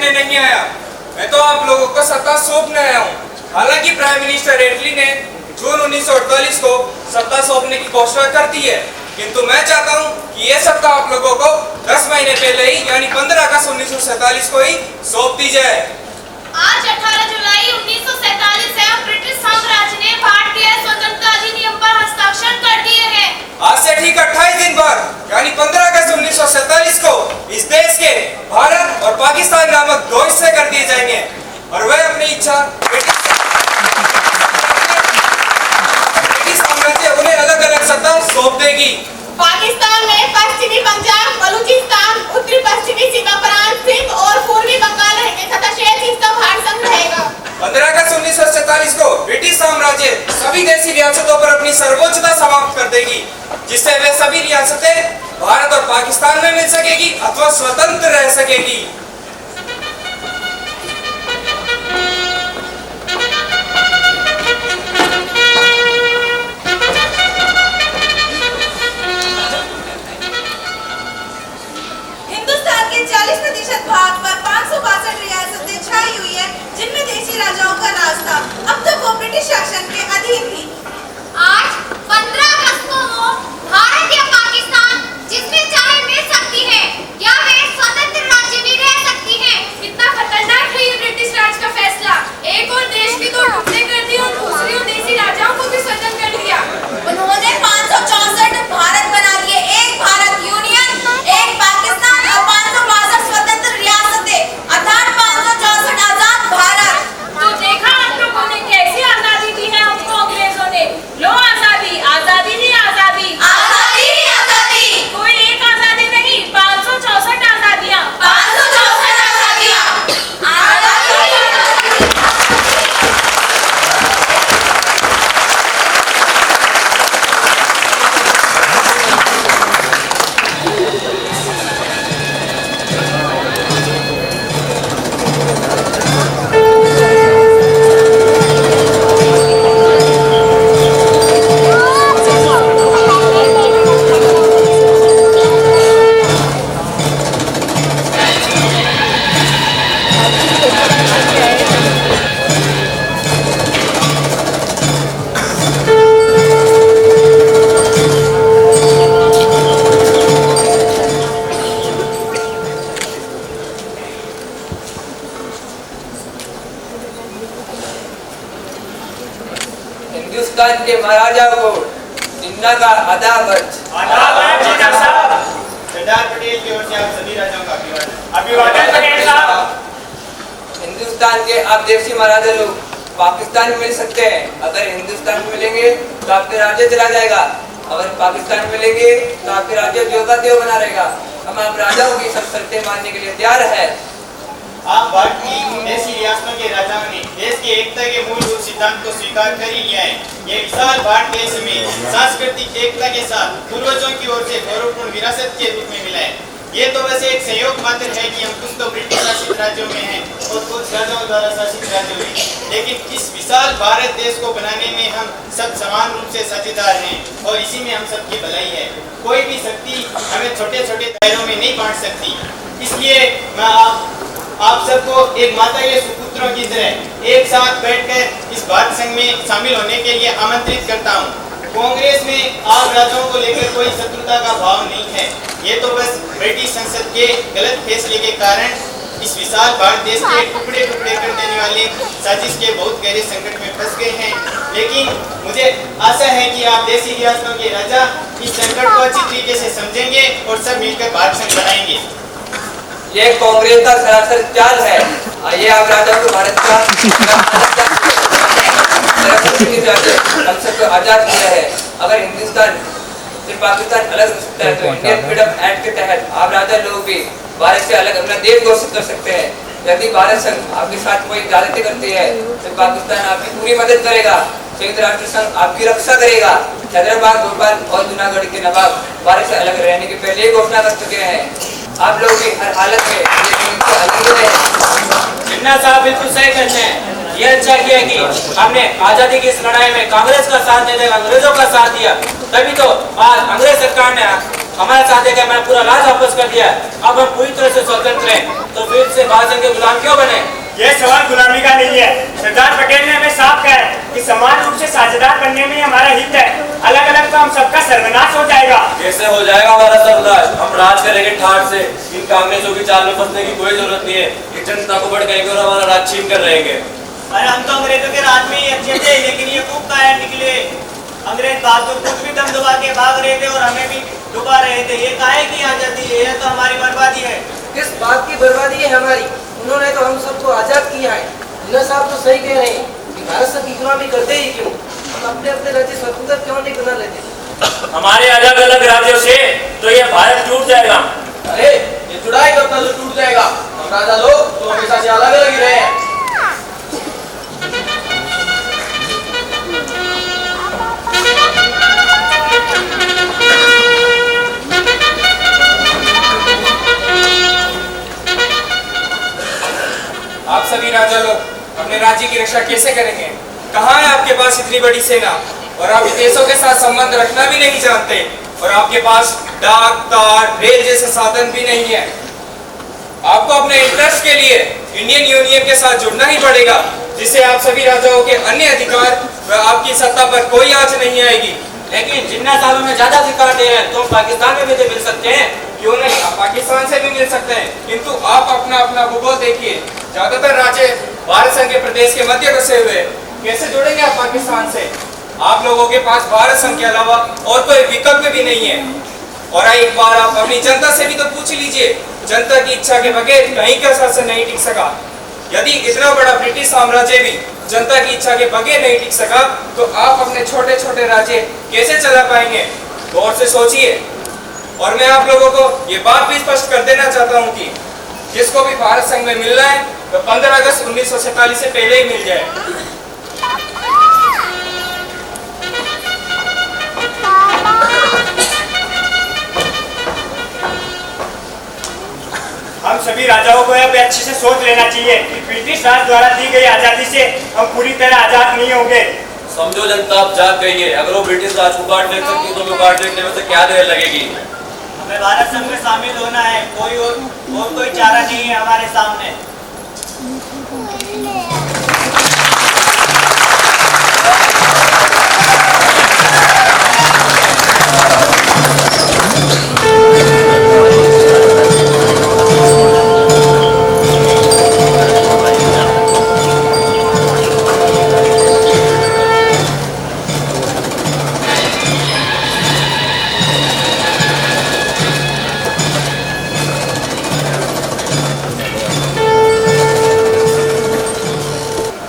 देने नहीं आया, मैं तो आप लोगों को सत्ता सौंपने आया हूँ। हालांकि प्राइम मिनिस्टर एटली ने जून 1948 को सत्ता सौंपने की घोषणा कर दी है, किंतु मैं चाहता हूँ कि ये सत्ता आप लोगों को 10 महीने पहले ही यानी 15 अगस्त 1947 को ही सौंप दी जाए। आज 18 जुलाई 1947 से ब्रिटिश साम्राज्य ने भारतीय स्वतंत्रता अधिनियम पर हस्ताक्षर कर दिए हैं। आज से ठीक 28 दिन बाद यानी 15 अगस्त 1947 को इस देश के भारत और पाकिस्तान नामक दो हिस्से कर दिए जाएंगे और वह अपनी इच्छा उन्हें अलग अलग सत्ता सौंप देगी। पाकिस्तान में पश्चिमी पंजाब, बलूचिस्तान, उत्तरी पश्चिमी सीमा प्रांत, सिंध और पूर्वी बंगाल रहेंगे तथा शेष हिस्सा भारत संघ रहेगा। 15 अगस्त 1947 को ब्रिटिश साम्राज्य सभी देशी रियासतों पर अपनी सर्वोच्चता समाप्त कर देगी, जिससे वे सभी रियासतें भारत और पाकिस्तान में मिल सकेगी अथवा स्वतंत्र रह सकेगी। हिंदुस्तान के 40% भाग पर 562 रियासतें छाई हुई है, जिनमें देशी राजाओं का राज था। अब तक वो ब्रिटिश शासन के अधीन थी। आज 15 अगस्त को भारत या पाकिस्तान जिसमें चाहे मिल सकती है या वे स्वतंत्र राज्य भी रह सकती हैं। कितना खतरनाक है ये ब्रिटिश राज का फैसला। एक और देश की तो टुकड़े कर दिए और दूसरी ओर देशी राजाओं को भी स्वतंत्र कर दिया। उन्होंने 564 भारत बना दिए, एक भारत यूनियन, एक पाकिस्तान और 562 स्वतंत्र रियासतें, अर्थात 564 आजाद भारत। तो देखा आप लोगों ने कैसी आजादी दी है हमको अंग्रेजों ने। लो आजादी, आजादी ही आजादी, आजादी ही आजादी। कोई एक आजादी नहीं, 564 आजादियां, 564 आजादियां, आजादी ही आजादी। हिंदुस्तान के महाराजा को जिन्ना का अदावत। सरदार पटेल की ओर से आप सभी राजाओं का अभिवादन पटेल साहब। हिंदुस्तान के आप देशी महाराजा लोग पाकिस्तान में मिल सकते हैं। अगर हिंदुस्तान में मिलेंगे तो आपके राज्य चला जाएगा, अगर पाकिस्तान में मिलेंगे तो आपके राज्य जो का त्यों बना रहेगा। हम आप राजाओं की सब शर्तें मानने के लिए तैयार है। आप भारत की देशी रियासतों के राजाओं ने देश की एकता के मूलभूत सिद्धांत को स्वीकार कर ही लिया है। ये विशाल भारत देश में सांस्कृतिक एकता के साथ पूर्वजों की ओर से गौरवपूर्ण विरासत के रूप में मिला है। ये तो वैसे एक संयोग मात्र है कि हम कुछ तो ब्रिटिश शासित राज्यों में हैं और कुछ राजाओं द्वारा शासित राज्यों में, लेकिन इस विशाल भारत देश को बनाने में हम सब समान रूप से साझेदार हैं और इसी में हम सबकी भलाई है। कोई भी शक्ति हमें छोटे छोटे दायरों में नहीं बांट सकती। इसलिए मैं आप सबको एक माता के सुपुत्रों की तरह एक साथ बैठकर इस भारत संघ में शामिल होने के लिए आमंत्रित करता हूँ। कांग्रेस में आप राज्यों को लेकर कोई शत्रुता का भाव नहीं है। ये तो बस ब्रिटिश संसद के गलत फैसले के कारण इस विशाल भारत देश के टुकड़े टुकड़े कर देने वाले साजिश के बहुत गहरे संकट में फंस गए हैं। लेकिन मुझे आशा है कि आप देशी रियासतों के राजा इस संकट को अच्छी तरीके से समझेंगे और सब मिलकर भारत संघ बनाएंगे। ये कांग्रेस का सरासर चाल है। ये आप राजाओं को भारत का हम सबको आजाद किया है। अगर हिंदुस्तान फिर पाकिस्तान अलग हो सकता है तो इंडियन फ्रीडम एक्ट के तहत आप राजा लोग भी भारत से अलग अपना देश घोषित कर सकते हैं। यदि भारत संघ आपके साथ कोई ज्यादती करती है तो पाकिस्तान आपकी पूरी मदद करेगा। संयुक्त राष्ट्र संघ आपकी रक्षा करेगा। हैदराबाद, भोपाल और जूनागढ़ के नवाब भारत से अलग रहने के पहले ही घोषणा कर चुके हैं। आप लोग भी हर हालत में जिन्ना साहब बिल्कुल सही कहते हैं। ये अच्छा किया कि हमने आजादी की इस लड़ाई में कांग्रेस का साथ देते अंग्रेजों का साथ दिया, तभी तो आज अंग्रेज सरकार ने हमारा साथ देकर हमारा पूरा राज वापस कर दिया। अब हम पूरी तरह से स्वतंत्र हैं। तो फिर से महाजन के गुलाम क्यों बने? ये सवाल गुलामी का नहीं है। सरदार पटेल ने हमें साफ कहा है कि समान रूप से साझेदार बनने में हमारा हित है। अलग अलग तो हम सबका सर्वनाश हो जाएगा। कैसे हो जाएगा हमारा सर्वनाश? हम राज करेंगे ठाट से। इन कांग्रेसों की चाल में फंसने की कोई जरूरत नहीं है। ये जनता को भड़काएंगे और हमारा राज छीन कर रहेंगे। अरे हम तो अंग्रेजों के राज में ही अच्छे थे, लेकिन ये खूब कायर निकले। अंग्रेज बहादुर खुद भी दम दबा के भाग रहे थे और हमें भी डुबा रहे थे। ये काहे की आजादी है? ये तो हमारी बर्बादी है। किस बात की बर्बादी है हमारी? उन्होंने तो हम सबको आजाद किया है। जिन्ना साहब तो सही कह रहे हैं कि भारत से की गुलामी करते ही क्यों? हम अपने अपने राज्य स्वतंत्र क्यों नहीं बना लेते? हमारे अलग अलग राज्यों से तो ये भारत टूट जाएगा। अरे ये जुड़ाई कब तक टूट जाएगा? हम राजा लोग तो हमेशा से अलग अलग ही रहे हैं। आप सभी राजा लोग अपने राज्य की रक्षा कैसे करेंगे? कहाँ है आपके पास इतनी बड़ी सेना? और आप विदेशों के साथ संबंध रखना भी नहीं जानते, और आपके पास डाक, तार, रेल जैसे साधन भी नहीं है। आपको अपने इंटरेस्ट के लिए इंडियन यूनियन के साथ जुड़ना ही पड़ेगा, जिससे आप सभी राजाओं के अन्य अधिकार व आपकी सत्ता पर कोई आंच नहीं आएगी। लेकिन जिन्ना साहब हमें ज्यादा अधिकार दे रहे हैं, तो पाकिस्तान में भी तो मिल सकते हैं। क्यों नहीं, आप पाकिस्तान से भी मिल सकते हैं, किंतु आप अपना अपना भूगोल देखिए। ज्यादातर राज्य भारत संघ के प्रदेश के मध्य बसे हुए, कैसे जुड़ेंगे आप पाकिस्तान से? आप लोगों के पास भारत संघ के अलावा और कोई विकल्प भी नहीं है। और एक बार आप अपनी जनता से भी तो पूछ लीजिए, जनता की इच्छा के बगैर कहीं का शासन नहीं टिक सका। यदि इतना बड़ा ब्रिटिश साम्राज्य भी जनता की इच्छा के बगैर नहीं टिक सका, तो आप अपने छोटे छोटे राज्य कैसे चला पाएंगे? गौर से सोचिए। और मैं आप लोगों को ये बात भी स्पष्ट कर देना चाहता हूँ कि जिसको भी भारत संघ में मिलना है तो 15 अगस्त 1947 से पहले ही मिल जाए। हम सभी राजाओं को अब अच्छे से सोच लेना चाहिए कि ब्रिटिश राज द्वारा दी गई आजादी से हम पूरी तरह आजाद नहीं होंगे। समझो जनता अब जाग गई है। अगर वो ब्रिटिश राज को काट ले सकती तो काट लेने में से क्या देर लगेगी? हमें भारत संघ में शामिल होना है। कोई और कोई चारा नहीं है हमारे सामने।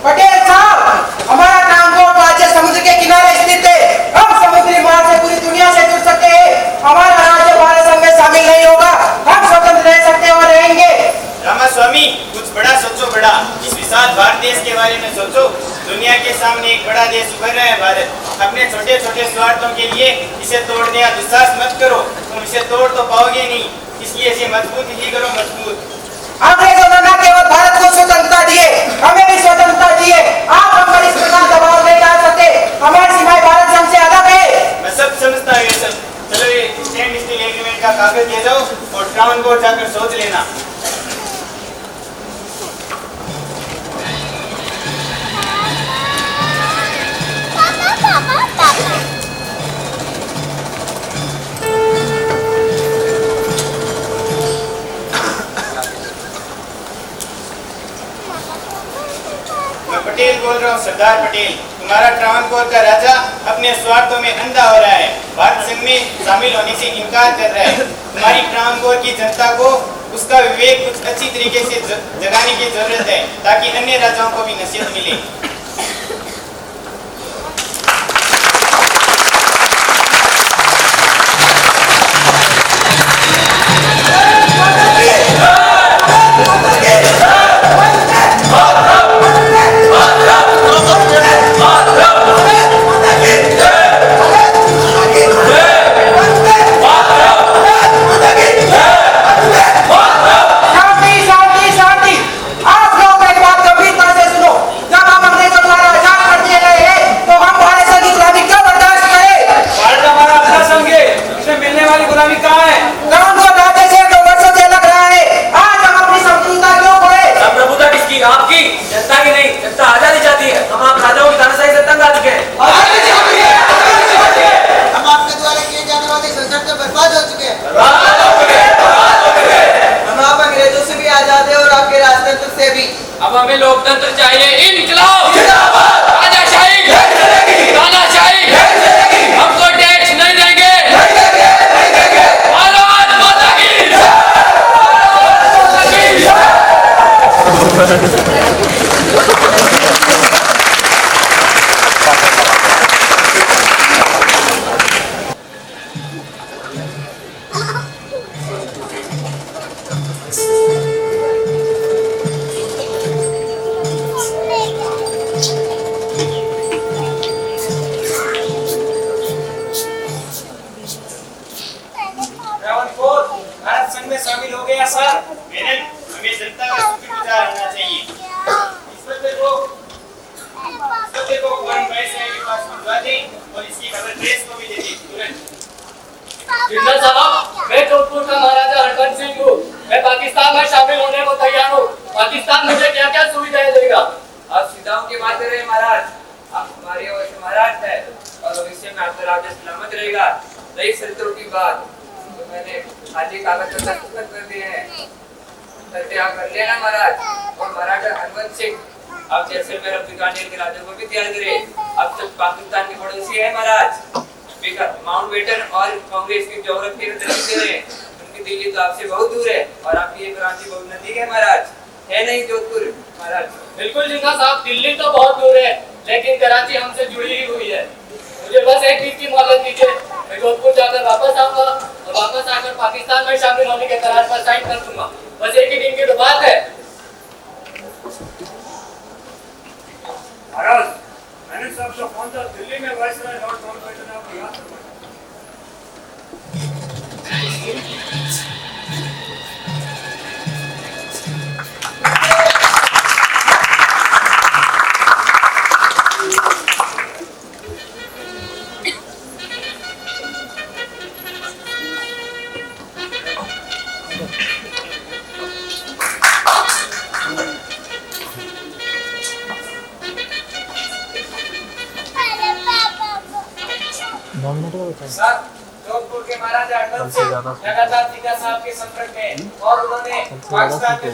पटेल साहब, हमारा ट्रांसपोर्ट राज्य समुद्र के किनारे स्थित है। हम समुद्री मार्ग से पूरी दुनिया से जुड़ सकते हैं। हमारा राज्य भारत संघ में शामिल नहीं होगा। हम स्वतंत्र रह सकते हैं और रहेंगे। रामास्वामी, कुछ बड़ा सोचो। बड़ा इस विशाल भारत देश के बारे में सोचो। दुनिया के सामने एक बड़ा देश उभर रहा है भारत। अपने छोटे छोटे स्वार्थों के लिए इसे तोड़ने का दुस्साहस मत करो। तुम इसे तोड़ तो पाओगे नहीं, इसलिए इसे मजबूत ही करो, मजबूत। अंग्रेजों ने न केवल भारत को स्वतंत्रता दिए, हमें भी स्वतंत्रता दिए। आप हम पर इस प्रकार दबाव नहीं डाल सकते। हमारी सीमाएं भारत संघ से अलग है। मैं सब समझता हूँ ये सब। चलो ये स्टैंड स्टील एग्रीमेंट का कागज ले जाओ और टाउन कोर्ट जाकर सोच लेना। मैं पटेल बोल रहा हूँ, सरदार पटेल। तुम्हारा ट्रावनकोर का राजा अपने स्वार्थों में अंधा हो रहा है, भारत संघ में शामिल होने से इनकार कर रहा है। तुम्हारी ट्रावनकोर की जनता को उसका विवेक कुछ अच्छी तरीके से जगाने की जरूरत है, ताकि अन्य राजाओं को भी नसीहत मिले। शांति शांति शांति। आप लोग एक बात गंभीरता से सुनो। जब हम अंग्रेजों लोकतंत्र से भी। अब हमें लोकतंत्र चाहिए, इनकलाब जिंदाबाद, तानाशाही नहीं चलेगी, तानाशाही नहीं चलेगी, हमको टैक्स नहीं देंगे, नहीं देंगे, नहीं देंगे। भारत माता की जय! भारत माता की जय! रावणकोर भारत संघ में शामिल हो गया सर। मेनन, हमें जनता का शुक्रगुजार होना चाहिए। इस बच्चे को फौरन प्रेस के पास भिजवा दें और इसकी खबर प्रेस को भी दे दें तुरंत। जिंदा साहब, मैं जोधपुर का महाराजा हरबंस सिंह हूँ। मैं पाकिस्तान में शामिल होने को तैयार हूँ। पाकिस्तान मुझे क्या क्या सुविधाएं देगा? आप सीधाओं की बात कर रहे हैं महाराज। आप हमारे अवश्य महाराज है और भविष्य में आपका राज्य सलामत रहेगा। रही शर्तों की बात, तो मैंने खाली कागज पर दस्तखत कर दिए हैं। शर्तें आप कर लेना महाराज। और महाराजा हरबंस सिंह, आप जैसलमेर और बीकानेर के राजा को भी तैयार करें। अब तक पाकिस्तान के पड़ोसी है महाराज। माउंटबेटन और कांग्रेस की ज्योग्राफी है, उनकी दिल्ली तो आपसे बहुत दूर है और आपकी ये कराची बहुत नजदीक है महाराज, है नहीं जोधपुर महाराज? बिल्कुल जिंदा साहब, दिल्ली तो बहुत दूर है, लेकिन कराची हमसे जुड़ी ही हुई है। मुझे बस एक दिन की मोहलत दीजिए, मैं जोधपुर जाकर वापस आऊंगा और वापस आकर पाकिस्तान में शामिल होने के करार पर साइन कर दूंगा। बस एक ही दिन की तो बात है। महाराज, मैंने सबसे फोन था, दिल्ली में वायसराय लॉर्ड माउंटबेटन आपको याद करवाया। सर, जोधपुर के महाराजा हरबंस सिंह लगातार जिंदा साहब के संपर्क में और उन्होंने पाकिस्तान में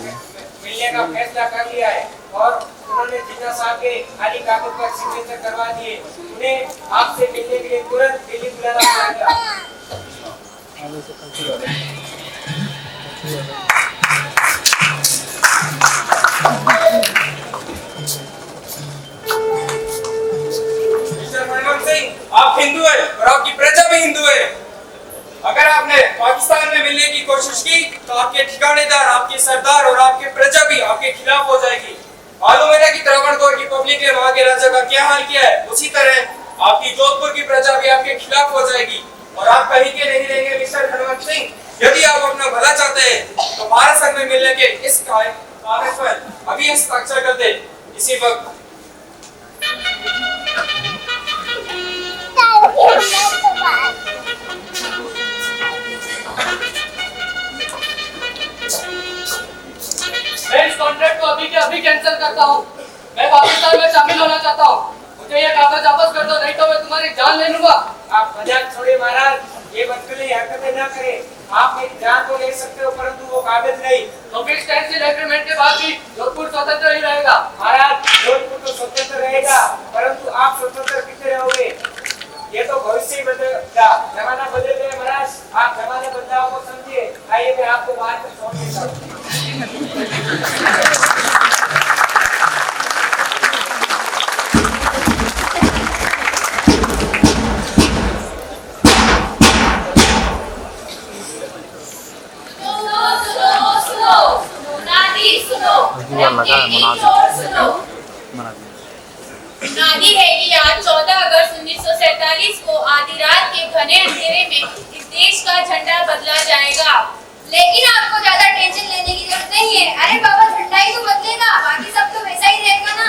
मिलने का फैसला कर लिया है और उन्होंने जिंदा साहब के खाली कागज पर सिग्नेचर करवा दिए। उन्हें आपसे मिलने के लिए तुरंत दिल्ली बुलाना पड़ेगा। मिस्टर मनमोहन सिंह, आप हिंदू है और आपकी प्रजा भी हिंदू है। अगर आपने पाकिस्तान में मिलने की कोशिश की तो आपके ठिकानेदार, आपके सरदार और आपकी प्रजा भी आपके खिलाफ हो जाएगी। मालूम है ना कि त्रावणकोर की पब्लिक ने वहां के राजा का क्या हाल किया है। उसी तरह आपकी जोधपुर की प्रजा भी आपके खिलाफ हो जाएगी और आप कहीं के नहीं रहेंगे। मिस्टर मनमोहन सिंह, यदि आप अपना भला चाहते हैं तो भारत संघ में मिलने के इस कागज पर अभी हस्ताक्षर कर दे इसी वक्त। मैं इस कॉन्ट्रैक्ट को अभी के अभी कैंसिल करता हूँ। मैं पाकिस्तान में शामिल होना चाहता हूँ। मुझे ये कागज वापस कर दो, नहीं तो मैं तुम्हारी जान ले लूंगा। आप मजाक छोड़िए महाराज, ये बदतमीजी हरकतें ना करें। आप मेरी जान तो ले सकते हो परंतु वो कागज नहीं। तो फिर स्टैंसिल एग्रीमेंट के बाद भी जोधपुर स्वतंत्र ही रहेगा। महाराज, जोधपुर तो स्वतंत्र रहेगा परंतु आप स्वतंत्र कितने रहोगे ये तो भविष्य ही बदलेगा। जमाना बदल गया महाराज, आप जमाने बदलाव को समझिए। आइए मैं आपको बाहर तक छोड़ देता हूँ। नादी है कि आज 14 अगस्त 1947 को आधी रात के घने अंधेरे में इस देश का झंडा बदला जाएगा। लेकिन आपको ज्यादा टेंशन लेने की जरूरत नहीं है। अरे बाबा, झंडा ही तो बदलेगा, बाकी सब तो वैसा ही रहेगा ना।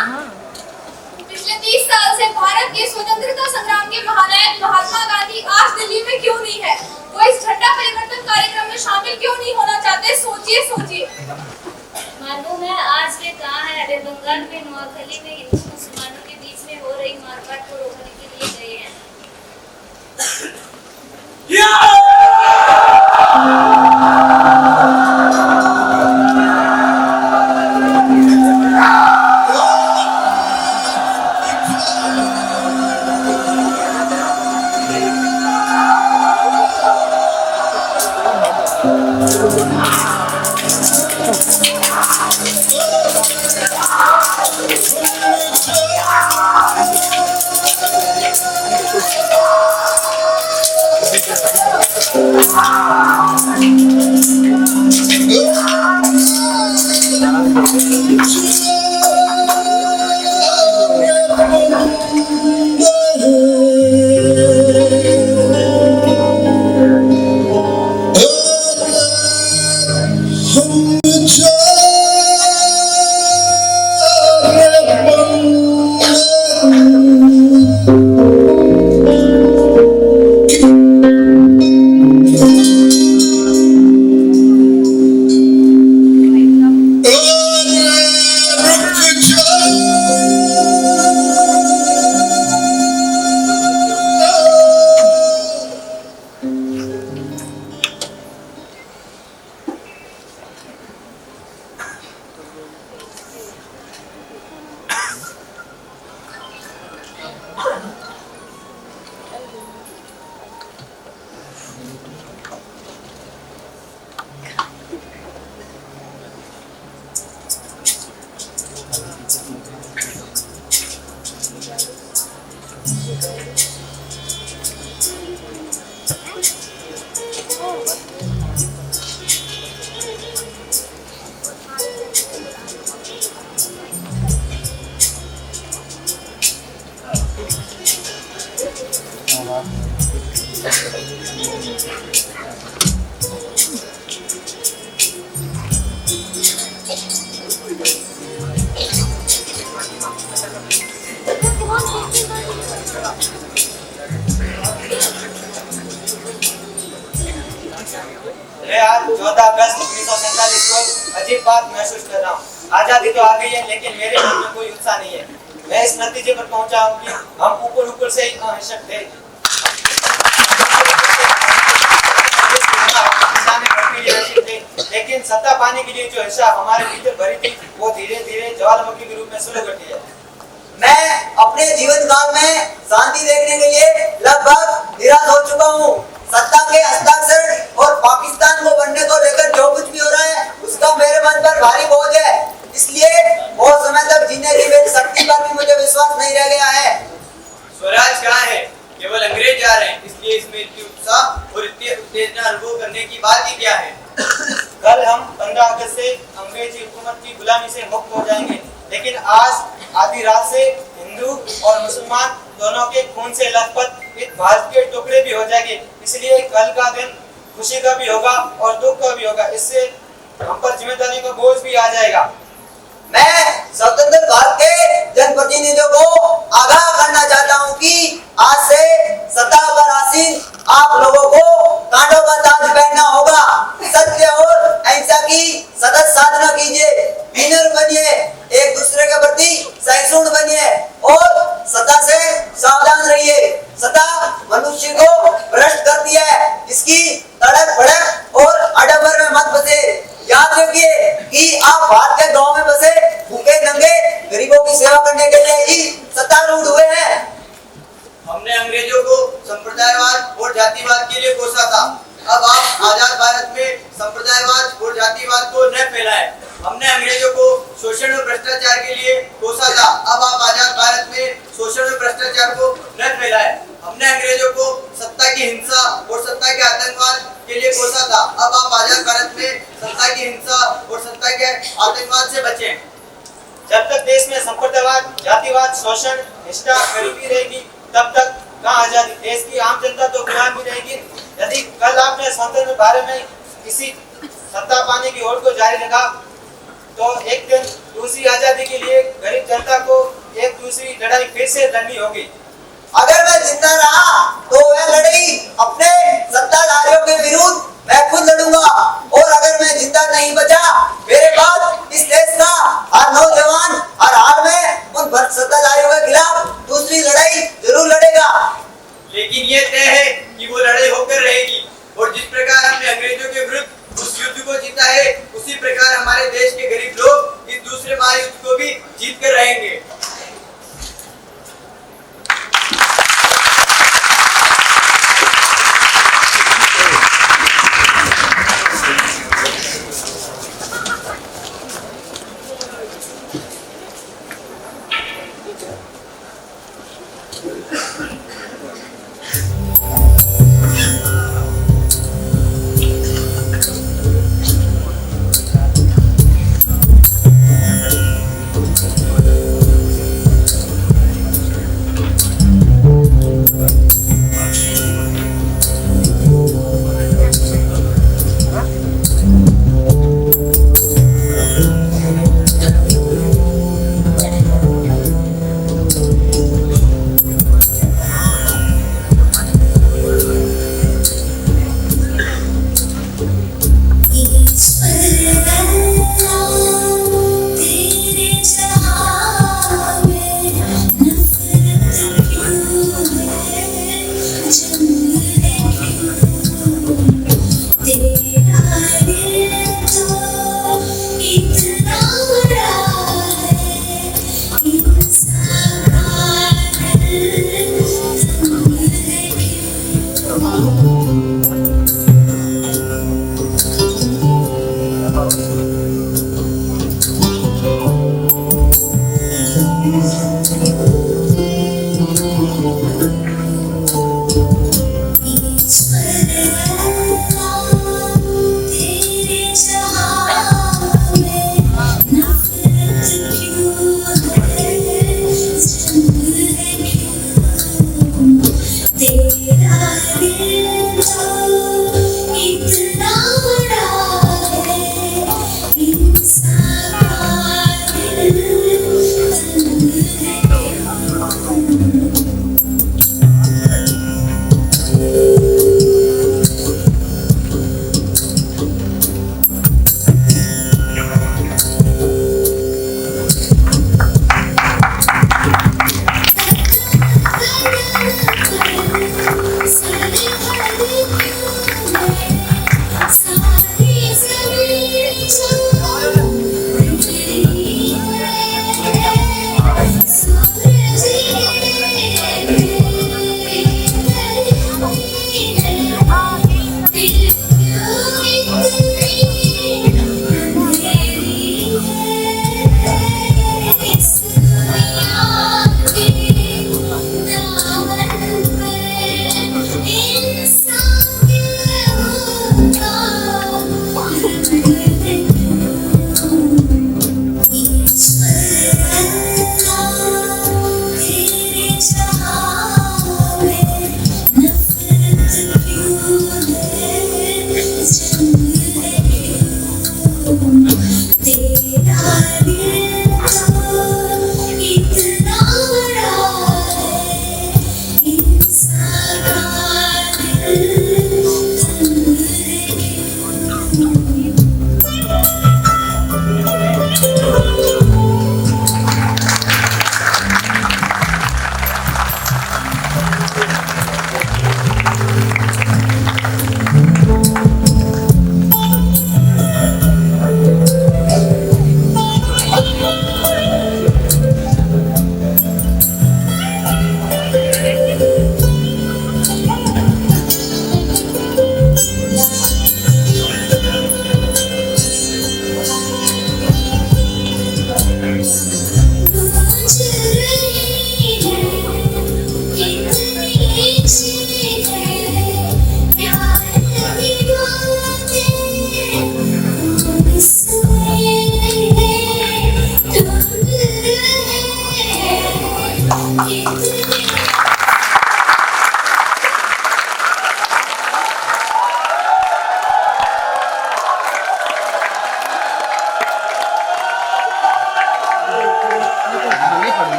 पिछले 30 साल से भारत के स्वतंत्रता संग्राम के महानायक महात्मा गांधी आज दिल्ली में क्यों नहीं है? वो इस झंडा परिवर्तन कार्यक्रम में शामिल क्यों नहीं होना चाहते? सोचिए। मालूम है आज वे कहाँ है? अरे बंगाल में नौखली में हिंदू मुसलमानों के बीच में हो रही मारकाट को रोकने के लिए गए हैं। मैं आज 14 अगस्त 1947 को अजीब बात महसूस कर रहा हूँ। आजादी तो आ गई है, लेकिन मेरे मन में कोई उत्साह नहीं है। मैं इस नतीजे पर पहुंचा हूँ कि हम ऊपर से ही अहिंसक थे, लेकिन सत्ता पाने के लिए जो हिंसा हमारे भीतर भरी थी, वो धीरे धीरे ज्वालामुखी के रूप में शुरू करती है। मैं अपने जीवन काल में शांति देखने के लिए लगभग निराश हो चुका हूँ। सत्ता के हस्ताक्षर और पाकिस्तान को बनने को लेकर जो कुछ भी हो रहा है, उसका मेरे मन पर भारी बोझ है। इसलिए बहुत समय तक जीने की मेरी शक्ति पर भी मुझे विश्वास नहीं रह गया है। स्वराज कहाँ है? केवल अंग्रेज जा रहे हैं, इसलिए इसमें इतनी उत्साह और इतनी उत्तेजना अनुभव करने की बात ही क्या है? कल हम 15 अगस्त से अंग्रेजी हुकूमत की गुलामी से मुक्त हो जाएंगे, लेकिन आज आधी रात से हिंदू और मुसलमान दोनों के खून से लथपथ इस भारत के टुकड़े भी हो जाएंगे। इसलिए कल का दिन खुशी का भी होगा और दुख का भी होगा। इससे हम पर जिम्मेदारी का बोझ भी आ जाएगा। मैं स्वतंत्र भारत के जनप्रतिनिधियों को आगाह करना चाहता हूं कि आज से सत्ता पर आसीन आप लोगों को कांटों का ताज पहनना होगा। सत्य और अहिंसा की सतत साधना कीजिए, विनम्र बनिए, एक दूसरे के प्रति सहिष्णु बनिए और सत्ता से सावधान रहिए। सत्ता मनुष्य को भ्रष्ट करती है, इसकी तड़क भड़क और आडंबर में मत बसे। याद रखिए कि आप भारत के गांव में बसे भूखे नंगे गरीबों की सेवा करने के लिए ही सत्तारूढ़ हुए हैं। हमने अंग्रेजों को संप्रदायवाद और जातिवाद के लिए कोसा था। अब आप आजाद भारत में संप्रदायवाद और जातिवाद को न फैलाएं। हमने अंग्रेजों को शोषण और भ्रष्टाचार के लिए कोसा था। अब आप आजाद भारत में शोषण और भ्रष्टाचार को न फैलाएं। हमने अंग्रेजों को सत्ता की हिंसा और सत्ता के आतंकवाद के लिए कोसा था। अब आप आजाद भारत में सत्ता की हिंसा और सत्ता के आतंकवाद से बचें। जब तक देश में संप्रदायवाद, जातिवाद, शोषण, निष्ठा, गरीबी रहेगी, तब तक कहाँ आजादी? देश की आम जनता तो गुलाम भी रहेगी। यदि कल आपने स्वतंत्र भारत में किसी सत्ता पाने की होड़ को जारी रखा, तो एक दिन दूसरी आजादी के लिए गरीब जनता को एक दूसरी लड़ाई फिर से लड़नी होगी। अगर मैं जिंदा रहा तो वह लड़ाई अपने सत्ताधारियों के विरुद्ध मैं खुद लड़ूंगा, और अगर मैं जिंदा नहीं बचा, मेरे बाद इस देश का हर नौजवान हर हाल में उन भ्रष्ट सत्ताधारियों के खिलाफ दूसरी लड़ाई जरूर लड़ेगा। लेकिन ये तय है कि वो लड़ाई होकर रहेगी, और जिस प्रकार हमने अंग्रेजों के विरुद्ध उस युद्ध को जीता है, उसी प्रकार हमारे देश के गरीब लोग इस दूसरे महायुद्ध को भी जीत कर रहेंगे।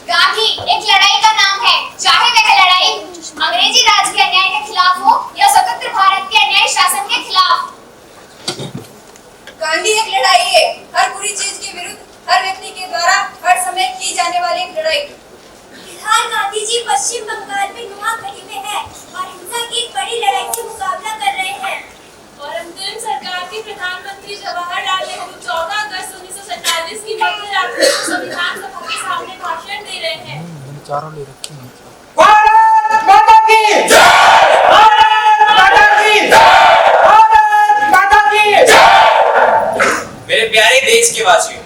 गांधी एक लड़ाई का नाम है, चाहे वह लड़ाई अंग्रेजी राज के अन्याय के खिलाफ हो या स्वतंत्र भारत के अन्यायी शासन के खिलाफ। गांधी एक लड़ाई है, हर बुरी चीज के विरुद्ध हर व्यक्ति के द्वारा हर समय की जाने वाली एक लड़ाई। फिलहाल गांधी जी पश्चिम बंगाल में नुआखली में है और हिंसा की एक बड़ी लड़ाई से मुकाबला कर रहे हैं। और अंतरिम सरकार के प्रधानमंत्री जवाहरलाल नेहरू 14 अगस्त 1947 की मध्य रात्रि को संविधान सभा के सामने भाषण दे रहे हैं। चारों ले रखे हैं। भारत माता की जय! भारत माता की जय! भारत माता की जय! मेरे प्यारे देश के वासियों,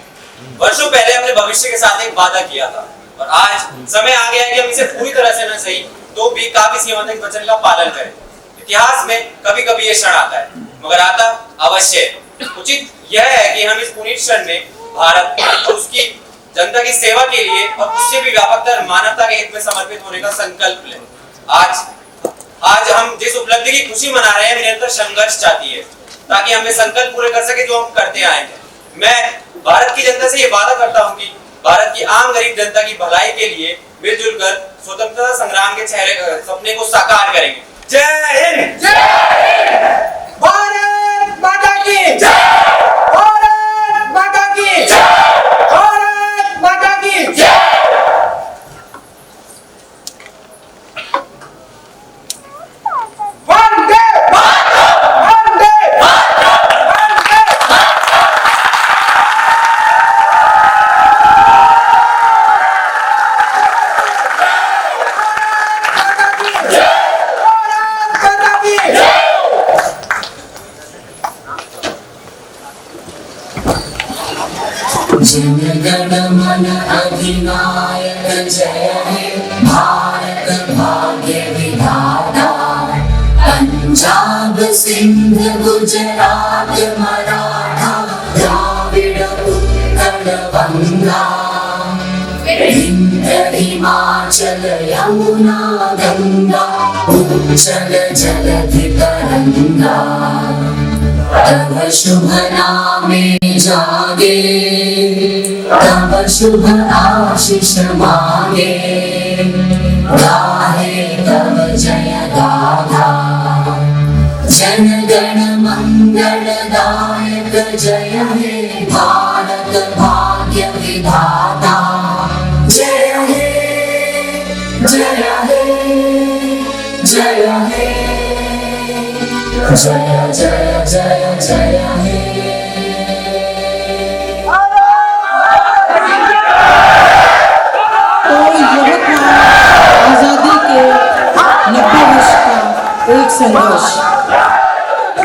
वर्षों पहले हमने भविष्य के साथ एक वादा किया था और आज समय आ गया है कि हम इसे पूरी तरह से न सही तो भी काफी सीमा तक वचन का पालन करें। इतिहास में कभी कभी ये क्षण आता है, मगर आता अवश्य है। उचित यह है कि हम इस पुनीत क्षण में भारत और उसकी जनता की सेवा के लिए और उससे भी व्यापकतर मानवता के हित में समर्पित होने का संकल्प लें। आज हम जिस उपलब्धि की खुशी मना रहे हैं, निरंतर संघर्ष चाहती है ताकि हम ये संकल्प पूरे कर सके जो हम करते आए हैं। मैं भारत की जनता से ये वादा करता हूँ कि भारत की आम गरीब जनता की भलाई के लिए मिलजुल कर स्वतंत्रता संग्राम के सपने को साकार करेंगे। जय हिंद। भारत माता की जय। भारत माता की जय। भारत माता की जय। वंदे मातरम। वंदे मातरम। जन गण मन अधिनायक जय हे भारत भाग्य विधाता। पंजाब सिंध गुजरात मराठा द्राविड़ उत्कल गंगा। विंध्य हिमाचल यमुना गंगा उच्चल जलधि तरंगा। तब शुभ नामे जागे, तब शुभ आशीष मांगे। गाहे तब जय गाथा, जन गण मंगल दायक जय हे भारत भाग्य विधाता। जय हे जय हे जय हे जय जय जय जय हे। आजादी के 90 वर्ष का एक संघर्ष।